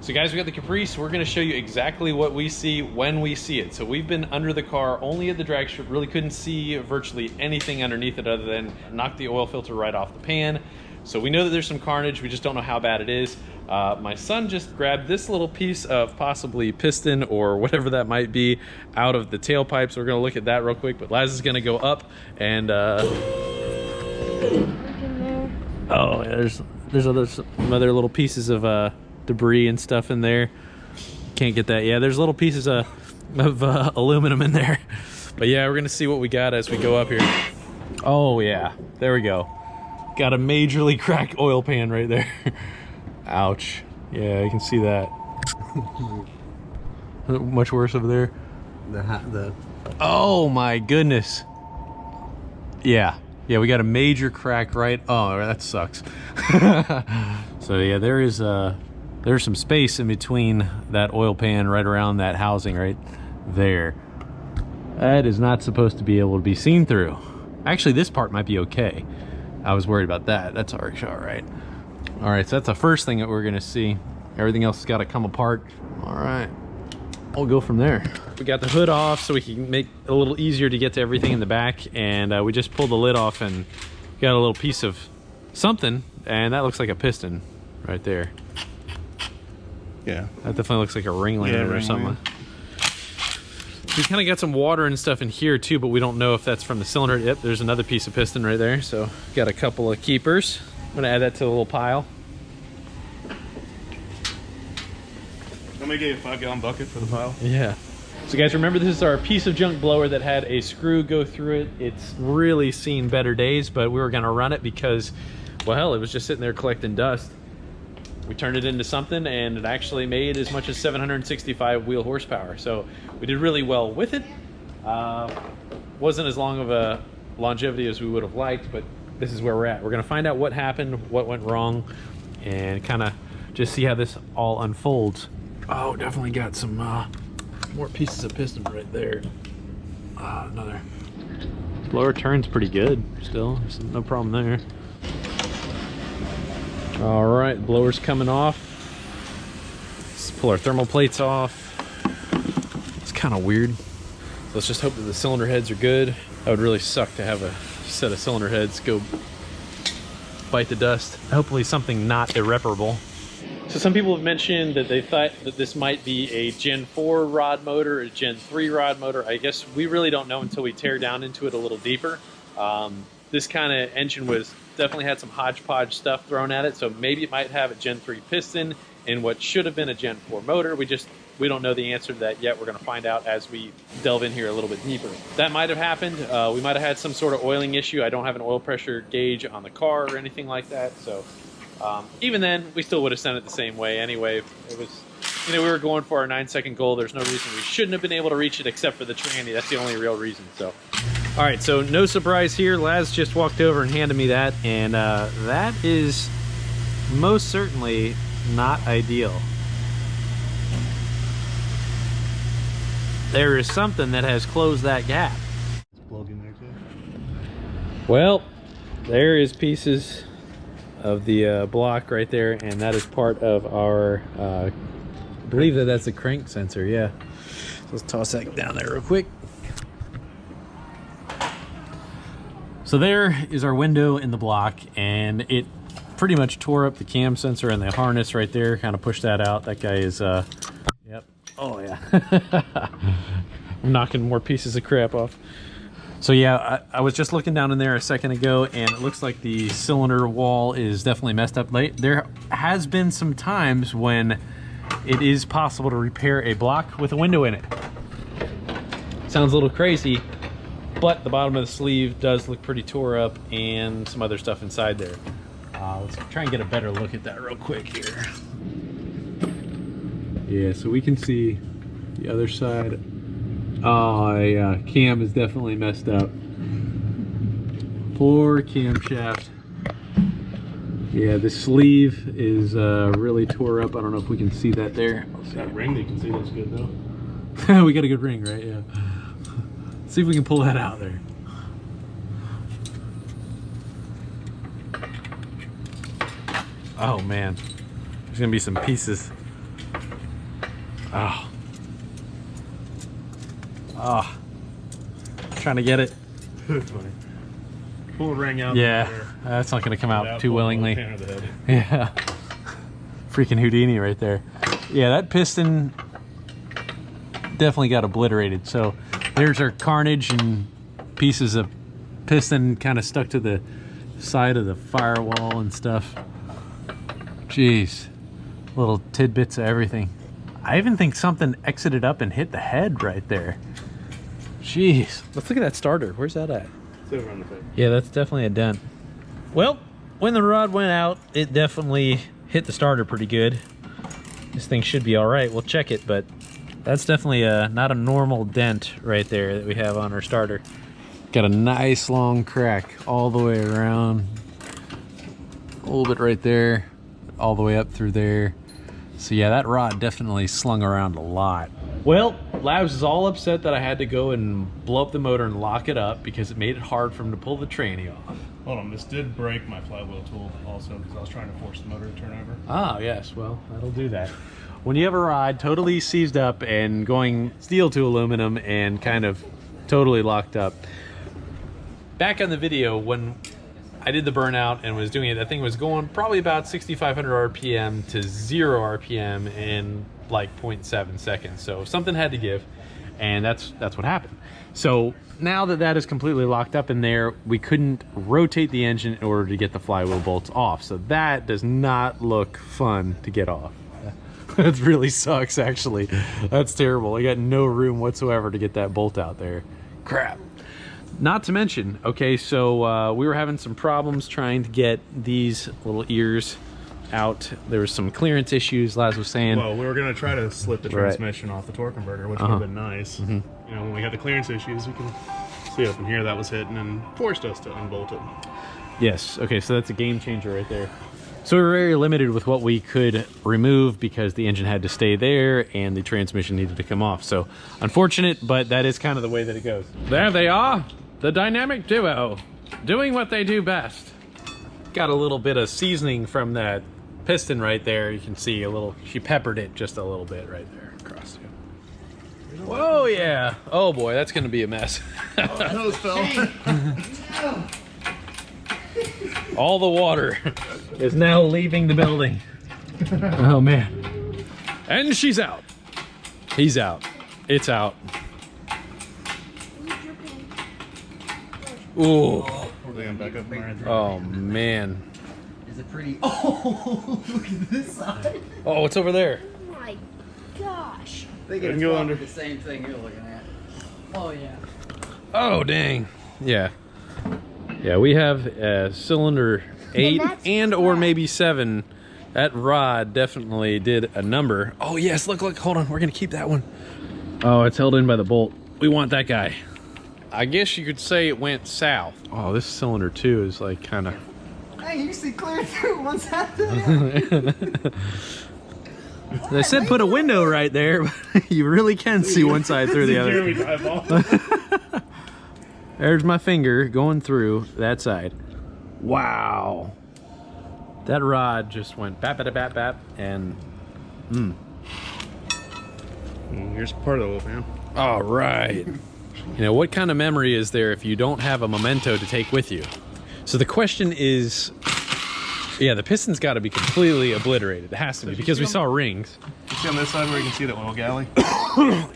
So guys, we got the Caprice. We're gonna show you exactly what we see when we see it. So we've been under the car, only at the drag strip, really couldn't see virtually anything underneath it other than knock the oil filter right off the pan. So we know that there's some carnage, we just don't know how bad it is. My son just grabbed this little piece of possibly piston or whatever that might be out of the tailpipe. So we're gonna look at that real quick, but Laz is gonna go up and oh, yeah, there's some other little pieces of debris and stuff in there. Can't get that. Yeah, there's little pieces of aluminum in there. But yeah, we're gonna see what we got as we go up here. Oh yeah, there we go. Got a majorly cracked oil pan right there. Ouch. Yeah, you can see that. Much worse over there. Oh my goodness. Yeah, we got a major crack right. Oh, that sucks. So yeah, there's some space in between that oil pan right around that housing right there. That is not supposed to be able to be seen through. Actually, this part might be okay. I was worried about that. That's all right. All right, so that's the first thing that we're gonna see. Everything else has got to come apart. All right, we'll go from there. We got the hood off so we can make it a little easier to get to everything in the back, and we just pulled the lid off and got a little piece of something, and that looks like a piston right there. Yeah, that definitely looks like a ringling or something. We kind of got some water and stuff in here too, but we don't know if that's from the cylinder. Yep, there's another piece of piston right there. So got a couple of keepers. I'm gonna add that to the little pile. I'm gonna get you a 5-gallon bucket for the pile. Yeah. So guys, remember this is our piece of junk blower that had a screw go through it. It's really seen better days, but we were gonna run it because, well, hell, it was just sitting there collecting dust. We turned it into something, and it actually made as much as 765 wheel horsepower. So we did really well with it. Wasn't as long of a longevity as we would have liked, but this is where we're at. We're gonna find out what happened, what went wrong, and kind of just see how this all unfolds. Oh, definitely got some more pieces of piston right there. Another. Blower turns pretty good still. There's no problem there. All right, blower's coming off. Let's pull our thermal plates off. It's kind of weird. Let's just hope that the cylinder heads are good. That would really suck to have a set of cylinder heads go bite the dust. Hopefully something not irreparable. So some people have mentioned that they thought that this might be a Gen 4 rod motor or a Gen 3 rod motor. I guess we really don't know until we tear down into it a little deeper. This kind of engine was definitely had some hodgepodge stuff thrown at it, so maybe it might have a Gen 3 piston in what should have been a Gen 4 motor. We don't know the answer to that yet. We're going to find out as we delve in here a little bit deeper. That might have happened. We might have had some sort of oiling issue. I don't have an oil pressure gauge on the car or anything like that, so even then we still would have sent it the same way anyway. It was, you know, we were going for our 9-second goal. There's no reason we shouldn't have been able to reach it except for the tranny. That's the only real reason. So all right, so no surprise here. Laz just walked over and handed me that, and that is most certainly not ideal. There is something that has closed that gap. It's plugged in there too. Well, there is pieces of the block right there, and that is part of our, I believe that's a crank sensor, yeah. So let's toss that down there real quick. So there is our window in the block, and it pretty much tore up the cam sensor and the harness right there, kind of pushed that out. That guy is, yep. Oh yeah. I'm knocking more pieces of crap off. So yeah, I was just looking down in there a second ago, and it looks like the cylinder wall is definitely messed up. There has been some times when it is possible to repair a block with a window in it. Sounds a little crazy, but the bottom of the sleeve does look pretty tore up, and some other stuff inside there. Let's try and get a better look at that real quick here. Yeah, so we can see the other side. Oh yeah, cam is definitely messed up. Poor camshaft. Yeah, the sleeve is really tore up. I don't know if we can see that there. That ring you can see looks good though. We got a good ring, right? Yeah. Let's see if we can pull that out there. Oh man, there's gonna be some pieces Oh. Oh. Trying to get it. That's funny. Pull a ring out. Yeah, that's not going to come out too willingly. The head. Yeah. Freaking Houdini right there. Yeah, that piston definitely got obliterated. So there's our Carnage and pieces of piston kind of stuck to the side of the firewall and stuff. Jeez. Little tidbits of everything. I even think something exited up and hit the head right there. Jeez. Let's look at that starter. Where's that at? It's over on the face. Yeah, that's definitely a dent. Well, when the rod went out, it definitely hit the starter pretty good. This thing should be all right. We'll check it, but that's definitely not a normal dent right there that we have on our starter. Got a nice long crack all the way around. A little bit right there, all the way up through there. So yeah, that rod definitely slung around a lot. Well, Labs is all upset that I had to go and blow up the motor and lock it up because it made it hard for him to pull the tranny off. Hold on, this did break my flywheel tool also because I was trying to force the motor to turn over. Ah, yes, well, that'll do that. When you have a rod totally seized up and going steel to aluminum and kind of totally locked up. Back on the video when I did the burnout and was doing it, that thing was going probably about 6,500 RPM to 0 RPM in like 0.7 seconds. So something had to give, and that's what happened. So now that that is completely locked up in there, we couldn't rotate the engine in order to get the flywheel bolts off. So that does not look fun to get off. That really sucks, actually. That's terrible. I got no room whatsoever to get that bolt out there. Crap. Not to mention, okay, so we were having some problems trying to get these little ears out. There was some clearance issues, Laz was saying. Well, we were going to try to slip the transmission off the torque converter, which would have been nice. You know, when we had the clearance issues, you can see up in here that was hitting and forced us to unbolt it. Yes, okay, so that's a game changer right there. So we were very limited with what we could remove because the engine had to stay there and the transmission needed to come off. So unfortunate, but that is kind of the way that it goes. There they are, the dynamic duo, doing what they do best. Got a little bit of seasoning from that piston right there. You can see a little, she peppered it just a little bit right there across here. Whoa, yeah. Oh boy, that's gonna be a mess. That hose fell. All the water is now leaving the building. Oh man. And she's out. He's out. It's out. Ooh. Oh man. Is it pretty? Oh, look at this side. Oh, it's over there. Oh my gosh. I think it's go probably under. the same thing you're looking at. Oh yeah. Oh dang. Yeah. Yeah, we have cylinder 8 and or maybe 7. That rod definitely did a number. Oh yes, look, hold on. We're gonna keep that one. Oh, it's held in by the bolt. We want that guy. I guess you could say it went south. Oh, this cylinder 2 is like kind of. Hey, you see clear through. What's happening? They said put a window right there, but you really can see one side through the other. There's my finger going through that side. Wow. That rod just went bap, bap, bap, bap, and Here's part of the wheel, man. all right. You know, what kind of memory is there if you don't have a memento to take with you? So the question is, yeah, the piston's got to be completely obliterated. It has to be, because we saw rings. You see on this side where you can see that oil galley?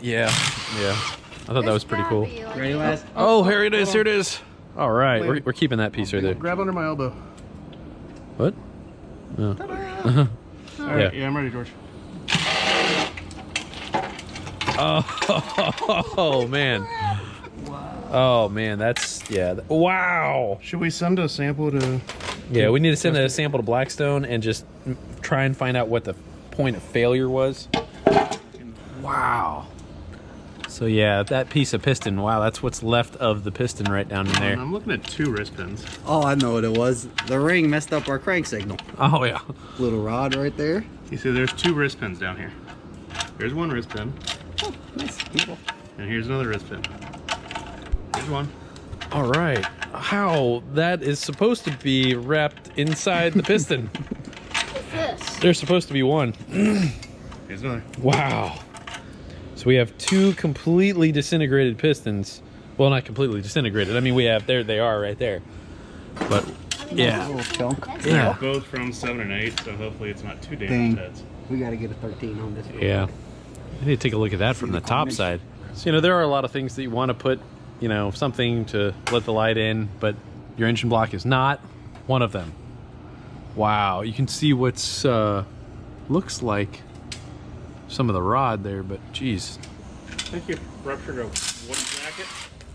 Yeah, yeah. I thought that was pretty cool. Ready, Wes? Oh, here it is, here it is. All right, we're keeping that piece right there. Grab under my elbow. What? No. All right, yeah, I'm ready, George. Oh man. Oh man, that's, yeah. Wow. Should we send a sample to... Yeah, we need to send a sample to Blackstone and just try and find out what the point of failure was. Wow. So yeah, that piece of piston, wow, that's what's left of the piston right down in there. I'm looking at 2 wrist pins. Oh, I know what it was. The ring messed up our crank signal. Oh yeah. Little rod right there. You see there's 2 wrist pins down here. Here's one wrist pin. Oh, nice. Beautiful. And here's another wrist pin. Here's one. All right. How that is supposed to be wrapped inside the piston. What's this? There's supposed to be one. Here's another. Wow. So we have two completely disintegrated pistons. Well, not completely disintegrated. I mean, we have, there they are right there. But yeah. Yeah. Both from 7 and 8, so hopefully it's not too damaged heads. We got to get a 13 on this one. Yeah. I need to take a look at that from the top side. So, you know, there are a lot of things that you want to put, you know, something to let the light in, but your engine block is not one of them. Wow, you can see what's looks like some of the rod there, but geez. Thank you. Ruptured a wooden jacket.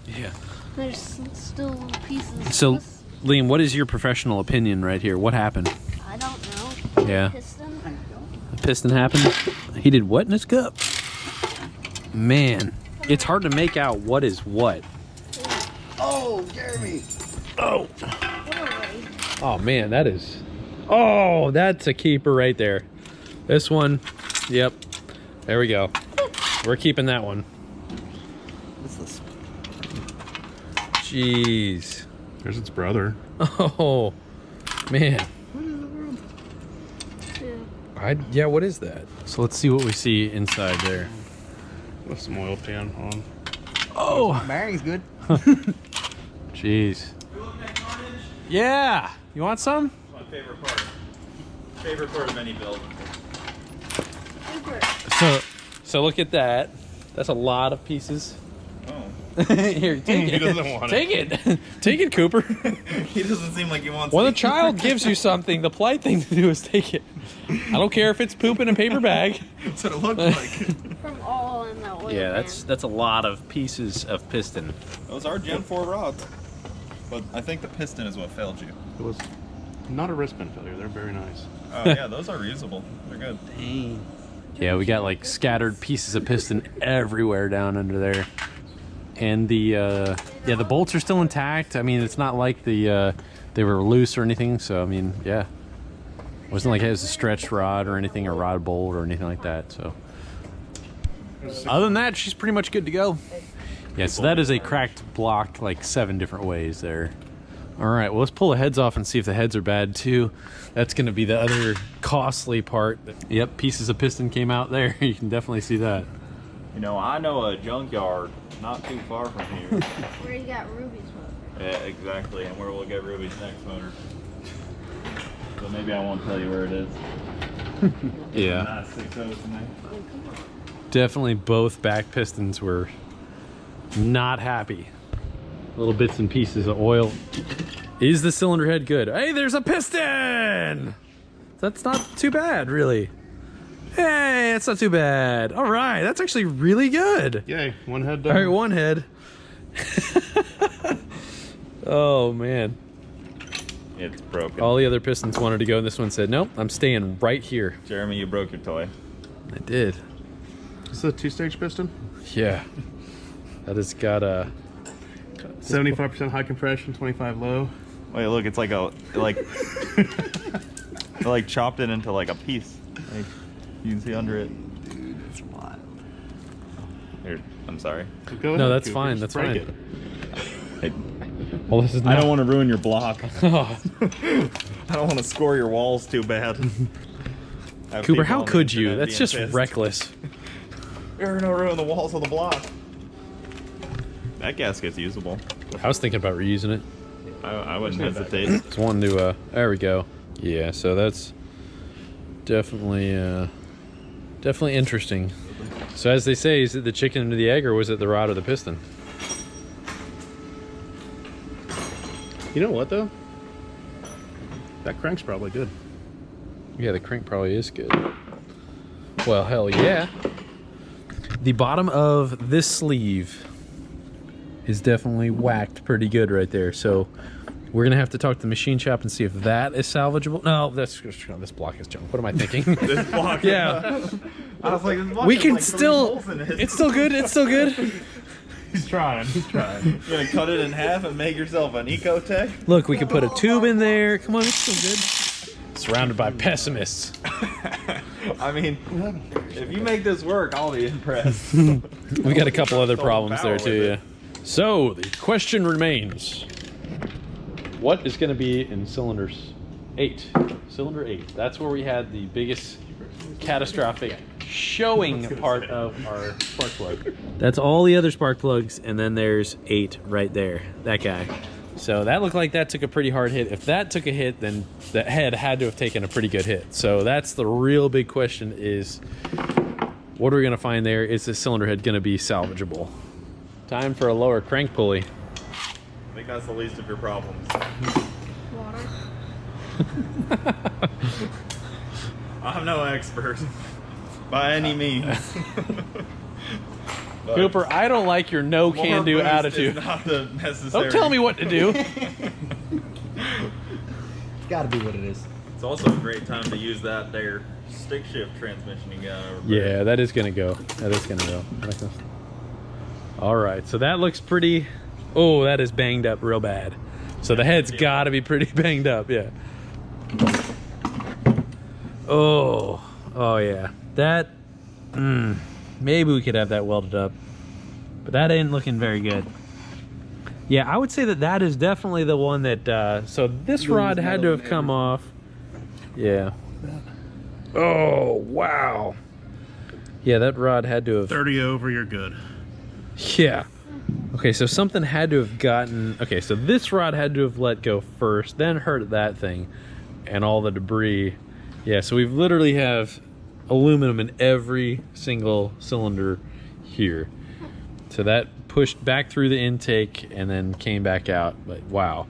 Yeah. There's still pieces. So, Liam, what is your professional opinion right here? What happened? I don't know. Yeah. Piston. A piston happened? He did what in his cup? Man, it's hard to make out what is what. Oh, Jeremy! Oh! Oh man, that is... Oh, that's a keeper right there. This one, yep. There we go. We're keeping that one. Jeez. There's its brother. Oh, man. Yeah, what is that? So let's see what we see inside there. With some oil pan on. Oh! Bearing's good. Jeez. Yeah! You want some? My favorite part. Favorite part of any build. So look at that. That's a lot of pieces. Oh. Here, take it. He doesn't want Take it. Take it, Cooper. He doesn't seem like he wants When to. a child gives you something, the polite thing to do is take it. I don't care if it's poop in a paper bag. That's what it looked like. From all in that oil Yeah, pan. that's a lot of pieces of piston. Those are Gen 4 rods. But I think the piston is what failed you. It was not a wristband failure. They're very nice. Oh yeah, those are reusable. They're good. Dang. Yeah, we got like scattered pieces of piston everywhere down under there. And the yeah, the bolts are still intact. I mean, it's not like the they were loose or anything. So I mean, yeah, it wasn't like it was a stretched rod or anything, or rod bolt or anything like that. So other than that, she's pretty much good to go. Yeah, so that is a cracked block like 7 different ways there. All right, well, let's pull the heads off and see if the heads are bad too. That's going to be the other costly part. Yep, pieces of piston came out there. You can definitely see that. You know, I know a junkyard not too far from here. Where you got Ruby's motor. Yeah, exactly, and where we'll get Ruby's next motor. So maybe I won't tell you where it is. Yeah. Not 6.0 tonight. Definitely both back pistons were not happy. Little bits and pieces of oil. Is the cylinder head good? Hey, there's a piston! That's not too bad, really. Hey, that's not too bad. All right, that's actually really good. Yay, one head All done. right, one head. Oh, man. It's broken. All the other pistons wanted to go, and this one said, nope, I'm staying right here. Jeremy, you broke your toy. I did. Is this a 2-stage piston? Yeah. That has got a... 75% high compression, 25 low. Wait, look, it's like a they like chopped it into like a piece. Like, you can see under it. Dude, that's a lot. Here, I'm sorry. Go No, ahead, that's Cooper, fine, just that's break fine. Hey, Well, this is I not... don't want to ruin your block. Oh. I don't want to score your walls too bad. Cooper, how could you? That's just reckless. You're gonna ruin the walls of the block. That gasket's usable. I was thinking about reusing it. I wouldn't hesitate. Just wanted to, there we go. Yeah, so that's definitely, definitely interesting. So as they say, is it the chicken or the egg, or was it the rod or the piston? You know what, though? That crank's probably good. Yeah, the crank probably is good. Well, hell yeah. The bottom of this sleeve is definitely whacked pretty good right there. So we're gonna have to talk to the machine shop and see if that is salvageable. No, this block is junk. What am I thinking? This block. Yeah. I was like, this block We has can like 3 still. holes in it. It's still good. It's still good. He's trying. He's trying. You're gonna cut it in half and make yourself an Ecotech? Look, we could put a tube in there. Come on, it's still good. Surrounded by pessimists. I mean, if you make this work, I'll be impressed. We got a couple other Total problems there power too. with Yeah. it. So the question remains: what is going to be in cylinders 8? Cylinder 8. That's where we had the biggest catastrophic showing part of our spark plug. That's all the other spark plugs, and then there's 8 right there, that guy. So that looked like that took a pretty hard hit. If that took a hit, then the head had to have taken a pretty good hit. So that's the real big question is, what are we gonna find there? Is the cylinder head gonna be salvageable? Time for a lower crank pulley. I think that's the least of your problems. Water. I'm no expert by any means. Cooper, I don't like your no can-do attitude. Not the necessary. Don't tell me what to do. It's gotta be what it is. It's also a great time to use that there stick shift transmission you got over there. Yeah, that is gonna go. That is gonna go. All right, so that looks pretty. Oh, that is banged up real bad. So the head's got to be pretty banged up. Yeah. Oh yeah. That. Maybe we could have that welded up, but that ain't looking very good. Yeah, I would say that that is definitely the one that. So this rod had to have come off. Yeah. Oh wow. Yeah, that rod had to have. 30 over, you're good. Yeah. Okay, so something had to have gotten... Okay, so this rod had to have let go first, then hurt that thing, and all the debris. Yeah, so we've literally have aluminum in every single cylinder here. So that pushed back through the intake and then came back out, but wow.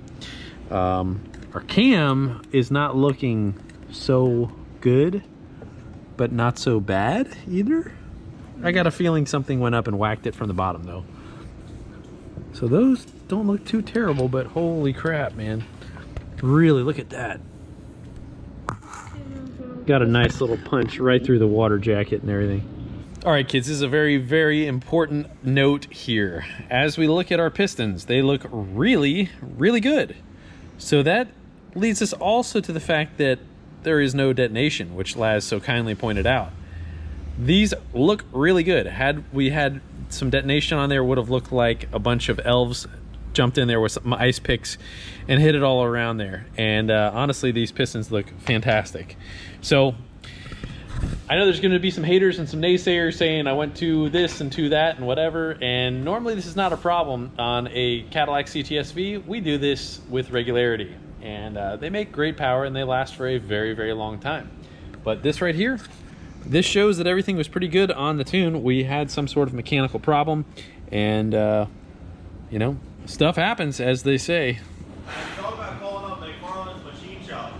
Our cam is not looking so good, but not so bad either. I got a feeling something went up and whacked it from the bottom though. So those don't look too terrible, but holy crap, man. Really, look at that. Got a nice little punch right through the water jacket and everything. All right, kids, this is a very, very important note here. As we look at our pistons, they look really, really good. So that leads us also to the fact that there is no detonation, which Laz so kindly pointed out. These look really good. Had we had some detonation on there, would have looked like a bunch of elves jumped in there with some ice picks and hit it all around there. And honestly, these pistons look fantastic. So I know there's going to be some haters and some naysayers saying I went to this and to that and whatever. And normally this is not a problem on a Cadillac CTS-V. We do this with regularity. And they make great power and they last for a very, very long time. But this right here, this shows that everything was pretty good on the tune. We had some sort of mechanical problem, and you know, stuff happens, as they say. Talk about calling up McFarland's Machine Shop.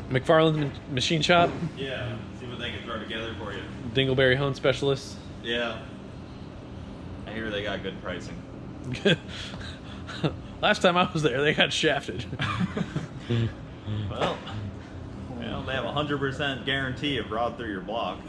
McFarland's Machine Shop? Yeah, see what they can throw together for you. Dingleberry Hone Specialists? Yeah. I hear they got good pricing. Last time I was there, they got shafted. Well, they have a 100% guarantee of rod through your block.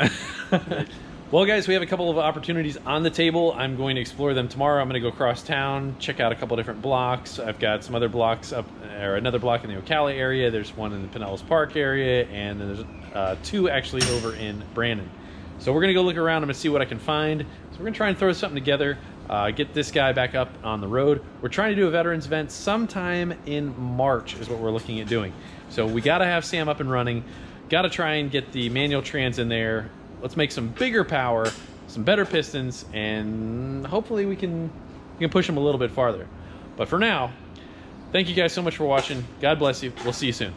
Well, guys, we have a couple of opportunities on the table. I'm going to explore them tomorrow. I'm going to go across town, check out a couple different blocks. I've got some other blocks up, or another block in the Ocala area. There's one in the Pinellas Park area, and then there's 2 actually over in Brandon. So we're going to go look around. I'm going to see what I can find. So we're going to try and throw something together, get this guy back up on the road. We're trying to do a veterans event sometime in March is what we're looking at doing. So we got to have Sam up and running. Got to try and get the manual trans in there. Let's make some bigger power, some better pistons, and hopefully we can push them a little bit farther. But for now, thank you guys so much for watching. God bless you. We'll see you soon.